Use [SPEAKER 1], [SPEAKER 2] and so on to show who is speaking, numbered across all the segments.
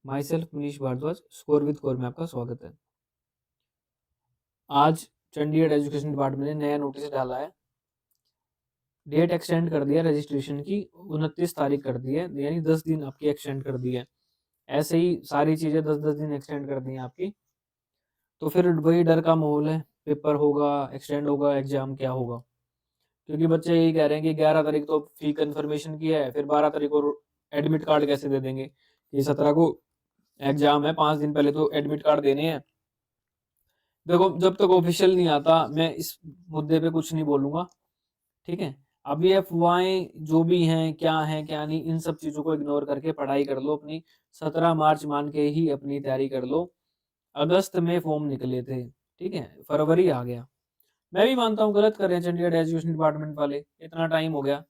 [SPEAKER 1] My self Manish Bhardwaj, score with core में आपका स्वागत है। आज चंडीगढ़ एजुकेशन डिपार्टमेंट ने नया नोटिस डाला है। डेट एक्सटेंड कर दिया रजिस्ट्रेशन की, 29 तारीख कर दी है, यानी 10 दिन आपकी एक्सटेंड कर दी है। ऐसे ही सारी चीज़ें 10-10 दिन एक्सटेंड कर दी हैं आपकी। तो फिर वही डर का माहौल है, पेपर होगा, एक्सटेंड होगा, एग्जाम क्या होगा। क्योंकि बच्चे यही कह रहे हैं कि 11 तारीख तो फी कन्फर्मेशन की है, फिर 12 तारीख को एडमिट कार्ड कैसे दे देंगे। ये 17 को एग्जाम है, 5 दिन पहले तो एडमिट कार्ड देने हैं। देखो, जब तक ऑफिशियल नहीं आता मैं इस मुद्दे पे कुछ नहीं बोलूंगा, ठीक है। अब ये अफवाहें जो भी हैं, क्या हैं क्या नहीं, इन सब चीजों को इग्नोर करके पढ़ाई कर लो अपनी। 17 मार्च मान के ही अपनी तैयारी कर लो। अगस्त में फॉर्म निकले थे, ठीक है, फरवरी आ गया। मैं भी मानता हूँ गलत कर रहे हैं चंडीगढ़ एजुकेशन डिपार्टमेंट वाले, इतना टाइम हो गया,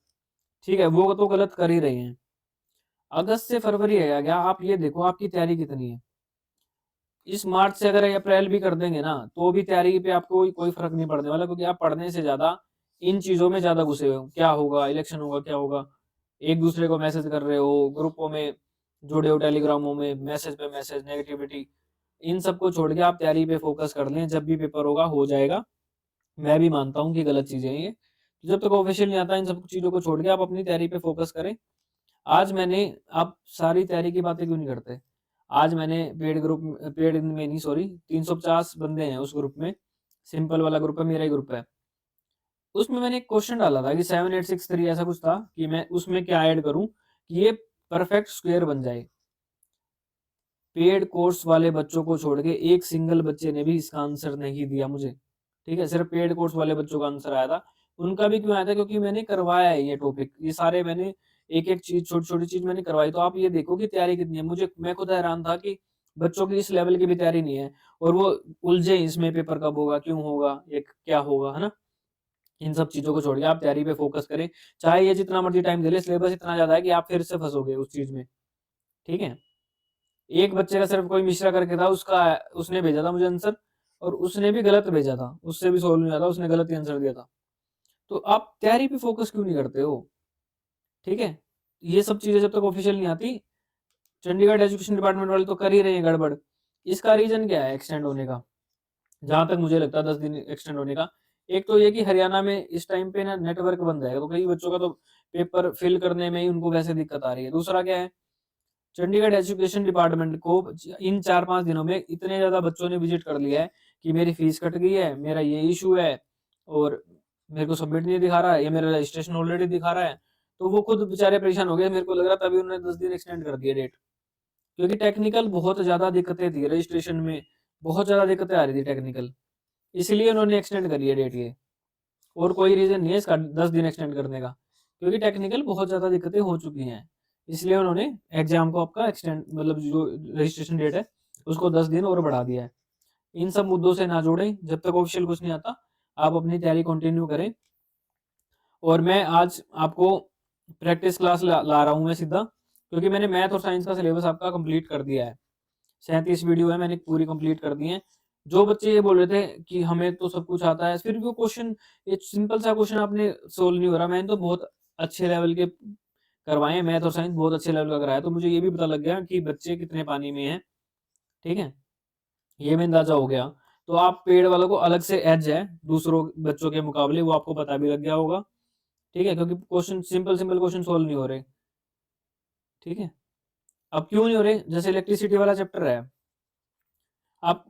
[SPEAKER 1] ठीक है, वो तो गलत कर ही रहे हैं। अगस्त से फरवरी आ गया, आप ये देखो आपकी तैयारी कितनी है। इस मार्च से अगर अप्रैल भी कर देंगे ना, तो भी तैयारी पे आपको कोई फर्क नहीं पड़ने वाला, क्योंकि आप पढ़ने से ज्यादा इन चीजों में ज्यादा घुसे हुए हो। क्या होगा, इलेक्शन होगा, क्या होगा, एक दूसरे को मैसेज कर रहे हो, ग्रुपों में जुड़े हो, टेलीग्रामों में मैसेज पे मैसेज, नेगेटिविटी, इन सबको छोड़ के आप तैयारी पे फोकस कर लें। जब भी पेपर होगा हो जाएगा। मैं भी मानता हूँ कि गलत चीजें हैं ये, जब तक ऑफिशियल नहीं आता इन सब चीजों को छोड़ के आप अपनी तैयारी पे फोकस करें। आज मैंने, आप सारी तैयारी की बातें क्यों नहीं करते, आज मैंने पेड में नहीं, सॉरी, 350 बंदे हैं उस ग्रुप में, सिंपल वाला ग्रुप है, मेरा ही ग्रुप है। उसमें मैंने एक क्वेश्चन डाला था कि 7863 ऐसा कुछ था, कि मैं उसमें क्या ऐड करूं कि ये परफेक्ट स्क्वायर बन जाए। पेड कोर्स वाले बच्चों को छोड़ के एक सिंगल बच्चे ने भी इसका आंसर नहीं दिया मुझे, ठीक है। सिर्फ पेड कोर्स वाले बच्चों का आंसर आया था। उनका भी क्यों आया था, क्योंकि मैंने करवाया है ये टॉपिक, ये सारे मैंने एक एक चीज, छोटी छोटी चीज मैंने करवाई। तो आप ये देखो कि तैयारी कितनी है। मैं खुद हैरान था कि बच्चों की इस लेवल की भी तैयारी नहीं है, और वो उलझे इसमें, पेपर कब होगा, क्यों होगा, ये क्या होगा, है ना। इन सब चीजों को छोड़ के आप तैयारी पे फोकस करें। चाहे ये जितना मर्जी टाइम दे ले, सिलेबस इतना ज्यादा है कि आप फिर से फंसोगे उस चीज में, ठीक है। एक बच्चे का सिर्फ कोई मिश्रा करके था, उसका उसने भेजा था मुझे आंसर, और उसने भी गलत भेजा था, उससे भी सोल्व नहीं हुआ था, उसने गलत ही आंसर दिया था। तो आप तैयारी पे फोकस क्यों नहीं करते हो, ठीक है। ये सब चीजें जब तक ऑफिशियल नहीं आती, चंडीगढ़ एजुकेशन डिपार्टमेंट वाले तो कर ही रहे हैं गड़बड़। इसका रीजन क्या है एक्सटेंड होने का, जहां तक मुझे लगता है 10 दिन एक्सटेंड होने का। एक तो ये कि हरियाणा में इस टाइम पे ना नेटवर्क बंद है, तो कई बच्चों का तो पेपर फिल करने में ही उनको वैसे दिक्कत आ रही है। दूसरा क्या है, चंडीगढ़ एजुकेशन डिपार्टमेंट को इन 4-5 दिनों में इतने ज्यादा बच्चों ने विजिट कर लिया है कि मेरी फीस कट गई है, मेरा ये इशू है, और मेरे को सबमिट नहीं दिखा रहा है, या मेरा रजिस्ट्रेशन ऑलरेडी दिखा रहा है। तो वो खुद बेचारे परेशान हो गए, मेरे को लग रहा तभी उन्होंने 10 दिन एक्सटेंड कर दिया डेट। क्योंकि टेक्निकल बहुत ज्यादा दिक्कतें थी रजिस्ट्रेशन में, बहुत ज्यादा दिक्कतें आ रही थी टेक्निकल, इसलिए उन्होंने एक्सटेंड करी है डेट ये। और कोई रीजन नहीं है इसका 10 दिन एक्सटेंड करने का, क्योंकि टेक्निकल बहुत ज्यादा दिक्कतें हो चुकी हैं, इसलिए उन्होंने एग्जाम को आपका एक्सटेंड, मतलब जो रजिस्ट्रेशन डेट है उसको 10 दिन और बढ़ा दिया है। इन सब मुद्दों से ना जोड़ें, जब तक ऑफिशियल कुछ नहीं आता आप अपनी तैयारी कंटिन्यू करें। और मैं आज आपको प्रैक्टिस क्लास ला रहा हूँ मैं सीधा, क्योंकि मैंने मैथ और साइंस का सिलेबस आपका कंप्लीट कर दिया है। 37 वीडियो है, मैंने पूरी कंप्लीट कर दी है। जो बच्चे ये बोल रहे थे कि हमें तो सब कुछ आता है, फिर भी वो क्वेश्चन, ये सिंपल सा क्वेश्चन आपने सोल्व नहीं हो रहा। मैंने तो बहुत अच्छे लेवल के करवाए हैं, मैथ और साइंस बहुत अच्छे लेवल का कराया, तो मुझे ये भी पता लग गया कि बच्चे कितने पानी में हैं, ठीक है, ये में अंदाजा हो गया। तो आप पेड़ वालों को अलग से एज है दूसरों बच्चों के मुकाबले, वो आपको पता भी लग गया होगा, ठीक है, क्योंकि question simple simple question solve नहीं हो रहे, ठीक है। अब क्यों नहीं हो रहे, जैसे इलेक्ट्रिसिटी वाला चैप्टर है, आप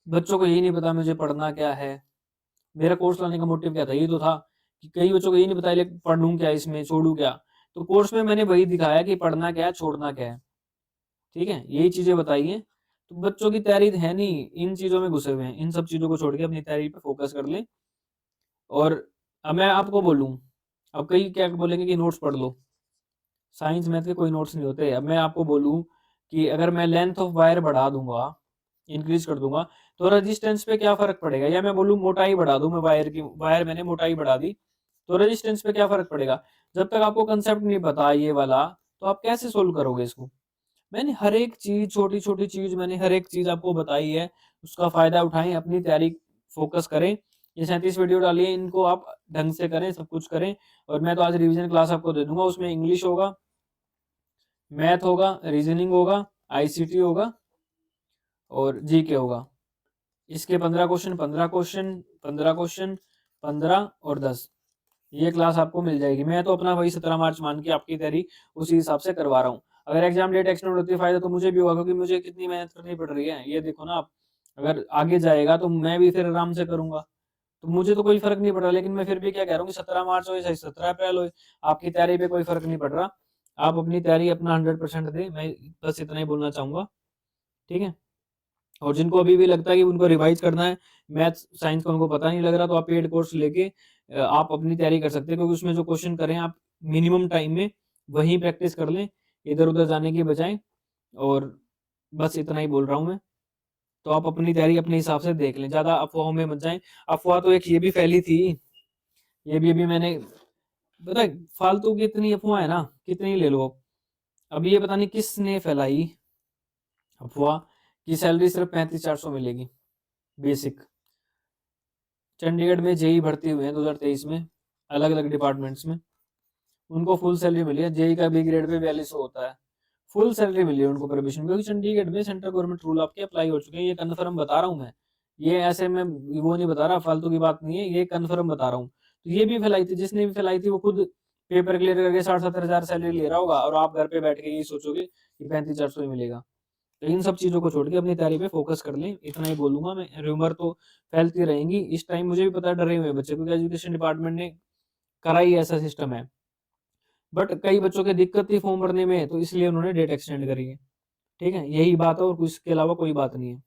[SPEAKER 1] बच्चों को यही नहीं पता मुझे पढ़ना क्या है। मेरा कोर्स लाने का मोटिव क्या था, ये तो था कि कई बच्चों को ये नहीं पता पढ़ूं क्या, इसमें छोड़ू क्या। तो कोर्स में मैंने वही दिखाया कि पढ़ना क्या है, छोड़ना क्या है, ठीक है, यही चीजें बताई हैं। तो बच्चों की तैयारी है नहीं, इन चीजों में घुसे हुए हैं, इन सब चीजों को छोड़ के अपनी तैयारी पे फोकस कर लें। और अब मैं आपको बोलूं, अब कई क्या बोलेंगे कि नोट्स पढ़ लो, साइंस मैथ के कोई नोट्स नहीं होते। अब मैं आपको बोलूं कि अगर मैं लेंथ ऑफ वायर बढ़ा दूंगा, इंक्रीज कर दूंगा, तो रेजिस्टेंस पे क्या फर्क पड़ेगा। या मैं बोलूं मोटाई बढ़ा दूं, मैं वायर की, वायर मैंने मोटाई बढ़ा दी, तो रेजिस्टेंस पे क्या फर्क पड़ेगा। जब तक आपको कंसेप्ट नहीं पता ये वाला, तो आप कैसे सोल्व करोगे इसको। मैंने हर एक चीज, छोटी छोटी चीज, मैंने हर एक चीज आपको बताई है, उसका फायदा उठाएं, अपनी तैयारी फोकस करें। ये 37 वीडियो डाली है, इनको आप ढंग से करें, सब कुछ करें। और मैं तो आज रिवीजन क्लास आपको दे दूंगा, उसमें इंग्लिश होगा, मैथ होगा, रीजनिंग होगा, ICT होगा और GK होगा। इसके 15 क्वेश्चन 15 क्वेश्चन 15 क्वेश्चन 15 और 10 ये क्लास आपको मिल जाएगी। मैं तो अपना वही 17 मार्च मान के आपकी तैयारी उसी हिसाब से करवा रहा हूँ। अगर एग्जाम डेट एक्सटेंड होती है फायदा तो मुझे भी होगा, क्योंकि मुझे कितनी मेहनत करनी पड़ रही है ये देखो ना आप। अगर आगे जाएगा तो मैं भी फिर आराम से करूंगा, तो मुझे तो कोई फर्क नहीं पड़ रहा। लेकिन मैं फिर भी क्या कह रहा हूँ कि 17 मार्च हो या 17 अप्रैल हो, आपकी तैयारी पे कोई फर्क नहीं पड़ रहा। आप अपनी तैयारी अपना 100% दे, मैं बस इतना ही बोलना चाहूंगा। ठीक है। और जिनको अभी भी लगता है कि उनको रिवाइज करना है, मैथ्स साइंस का उनको पता नहीं लग रहा, तो आप पेड कोर्स लेके आप अपनी तैयारी कर सकते हैं, क्योंकि उसमें जो क्वेश्चन करें आप मिनिमम टाइम में वही प्रैक्टिस कर लें, इधर उधर जाने के बजाय। और बस इतना ही बोल रहा हूँ मैं। तो आप अपनी तैयारी अपने हिसाब से देख लें, ज्यादा अफवाहों में मत जाएं। अफवाह तो एक ये भी फैली थी, ये भी अभी मैंने, पता है फालतू की इतनी अफवाह है ना, कितनी ले लो। अब ये पता नहीं किसने फैलाई अफवाह कि सैलरी सिर्फ 35,400 मिलेगी बेसिक। चंडीगढ़ में जेई भर्ती हुए हैं 2023 में अलग अलग डिपार्टमेंट्स में, उनको फुल सैलरी मिली है। जेई का बी ग्रेड पे 4200 होता है, फुल सैलरी मिली है उनको प्रोविजन, क्योंकि चंडीगढ़ में सेंट्रल गवर्नमेंट रूल आपके अप्लाई हो चुके हैं। ये कन्फर्म बता रहा हूँ मैं, ये ऐसे में वो नहीं बता रहा, फालतू की बात नहीं है, ये कन्फर्म बता रहा हूँ। तो ये भी फैलाई थी, जिसने भी फैलाई थी वो खुद पेपर क्लियर करके 60-70 हजार सैलरी ले रहा होगा, और आप घर पे बैठ के यही सोचोगे कि 35,400 ही मिलेगा। तो इन सब चीजों को छोड़ के अपनी तैयारी पे फोकस कर लें, इतना ही बोलूंगा मैं। रूमर तो फैलती रहेंगी, इस टाइम मुझे भी पता है डरे हुए हैं बच्चे, क्योंकि एजुकेशन डिपार्टमेंट ने करा ही ऐसा सिस्टम है। बट कई बच्चों की दिक्कत थी फॉर्म भरने में, तो इसलिए उन्होंने डेट एक्सटेंड करी है। ठीक है, यही बात है, और कुछ इसके अलावा कोई बात नहीं है।